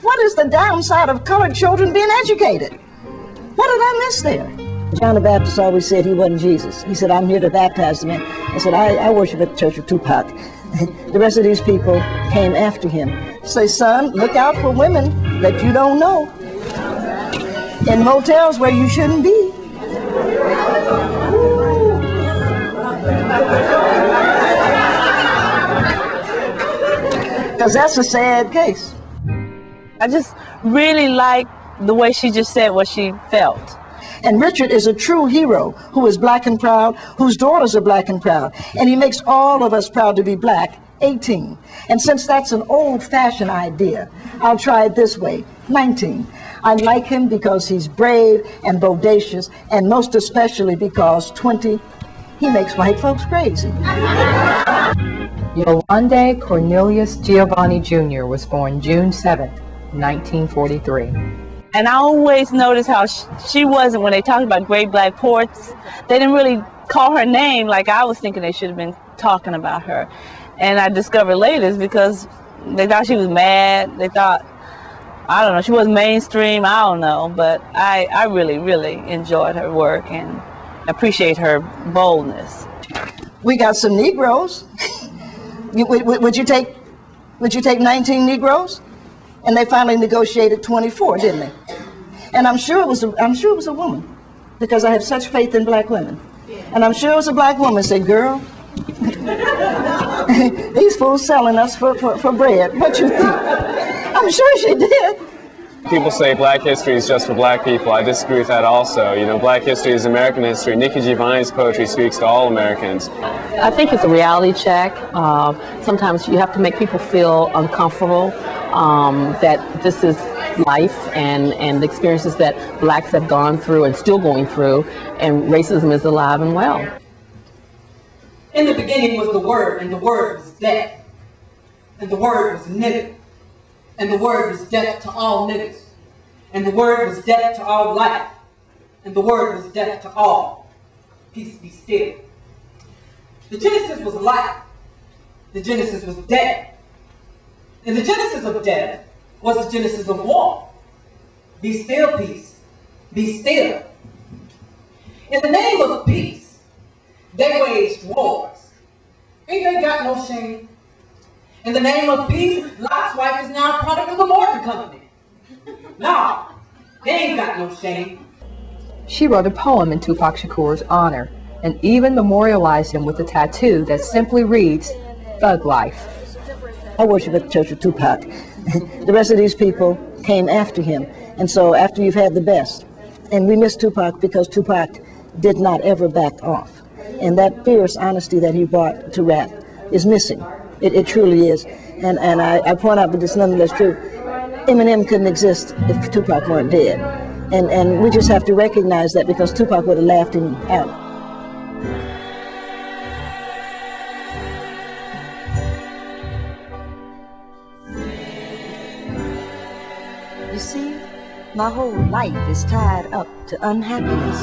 What is the downside of colored children being educated? What did I miss there? John the Baptist always said he wasn't Jesus. He said, I'm here to baptize the man. I said, I worship at the Church of Tupac. The rest of these people came after him. Say, son, look out for women that you don't know in motels where you shouldn't be. Because that's a sad case. I just really like the way she just said what she felt. And Richard is a true hero who is black and proud, whose daughters are black and proud. And he makes all of us proud to be black, 18. And since that's an old-fashioned idea, I'll try it this way, 19. I like him because he's brave and bodacious, and most especially because, 20, he makes white folks crazy. Yolande Cornelius Giovanni Jr. was born June 7th, 1943. And I always noticed how she wasn't, when they talked about great black poets, they didn't really call her name like I was thinking they should have been talking about her. And I discovered later it's because they thought she was mad. They thought, I don't know, she wasn't mainstream, I don't know. But I really, really enjoyed her work and appreciate her boldness. We got some Negroes. Would you take 19 Negroes? And they finally negotiated 24, didn't they? And I'm sure it was a woman, because I have such faith in black women. And I'm sure it was a black woman said, girl, these fools selling us for bread. What you think? I'm sure she did. People say black history is just for black people. I disagree with that also. You know, black history is American history. Nikki Giovanni's poetry speaks to all Americans. I think it's a reality check. Sometimes you have to make people feel uncomfortable, that this is life and the experiences that blacks have gone through and still going through, and racism is alive and well. In the beginning was the Word, and the Word was death, and the Word was nigger. And the Word was death to all niggas. And the Word was death to all life. And the Word was death to all. Peace be still. The Genesis was life. The Genesis was death. And the Genesis of death was the Genesis of war. Be still, peace. Be still. In the name of peace, they waged wars. Ain't they got no shame? In the name of peace, Lot's wife is now a product of the Morton Company. No, they ain't got no shame. She wrote a poem in Tupac Shakur's honor and even memorialized him with a tattoo that simply reads, Thug Life. I worship at the Church of Tupac. The rest of these people came after him. And so after you've had the best, and we miss Tupac because Tupac did not ever back off. And that fierce honesty that he brought to rap is missing. It truly is. And I point out, but it's nonetheless true, Eminem couldn't exist if Tupac weren't dead. And we just have to recognize that, because Tupac would have laughed him out. You see, my whole life is tied up to unhappiness.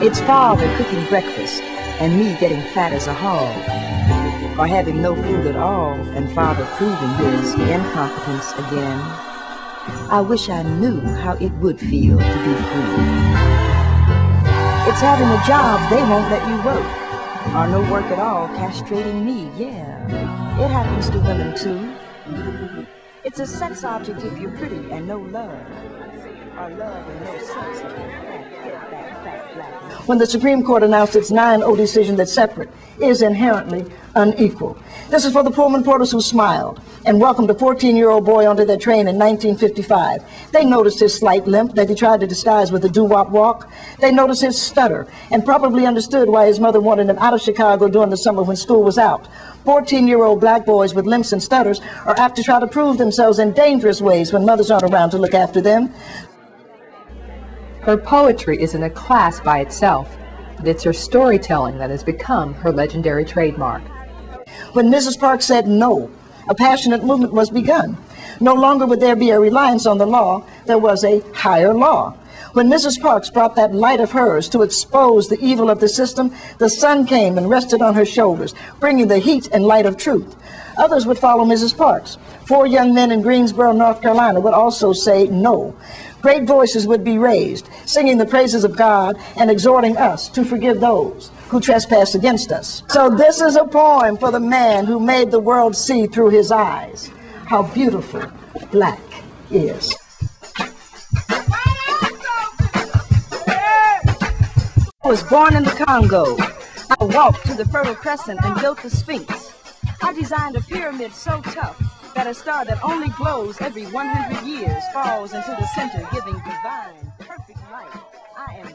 It's father cooking breakfast and me getting fat as a hog, or having no food at all and father proving his incompetence again. I wish I knew how it would feel to be free. It's having a job they won't let you work, or no work at all castrating me, yeah. It happens to women too. It's a sex object if you're pretty and no love, or love and no sex if you're fat. Get that fat black. When the Supreme Court announced its 9-0 decision that separate is inherently unequal. This is for the Pullman porters who smiled and welcomed a 14-year-old boy onto their train in 1955. They noticed his slight limp that he tried to disguise with a doo-wop walk. They noticed his stutter and probably understood why his mother wanted him out of Chicago during the summer when school was out. 14-year-old black boys with limps and stutters are apt to try to prove themselves in dangerous ways when mothers aren't around to look after them. Her poetry is in a class by itself, but it's her storytelling that has become her legendary trademark. When Mrs. Parks said no, a passionate movement was begun. No longer would there be a reliance on the law, there was a higher law. When Mrs. Parks brought that light of hers to expose the evil of the system, the sun came and rested on her shoulders, bringing the heat and light of truth. Others would follow Mrs. Parks. 4 young men in Greensboro, North Carolina would also say no. Great voices would be raised, singing the praises of God and exhorting us to forgive those who trespass against us. So this is a poem for the man who made the world see through his eyes how beautiful black is. I was born in the Congo. I walked to the Fertile Crescent and built the Sphinx. I designed a pyramid so tough that a star that only glows every 100 years falls into the center, giving divine, perfect light. I am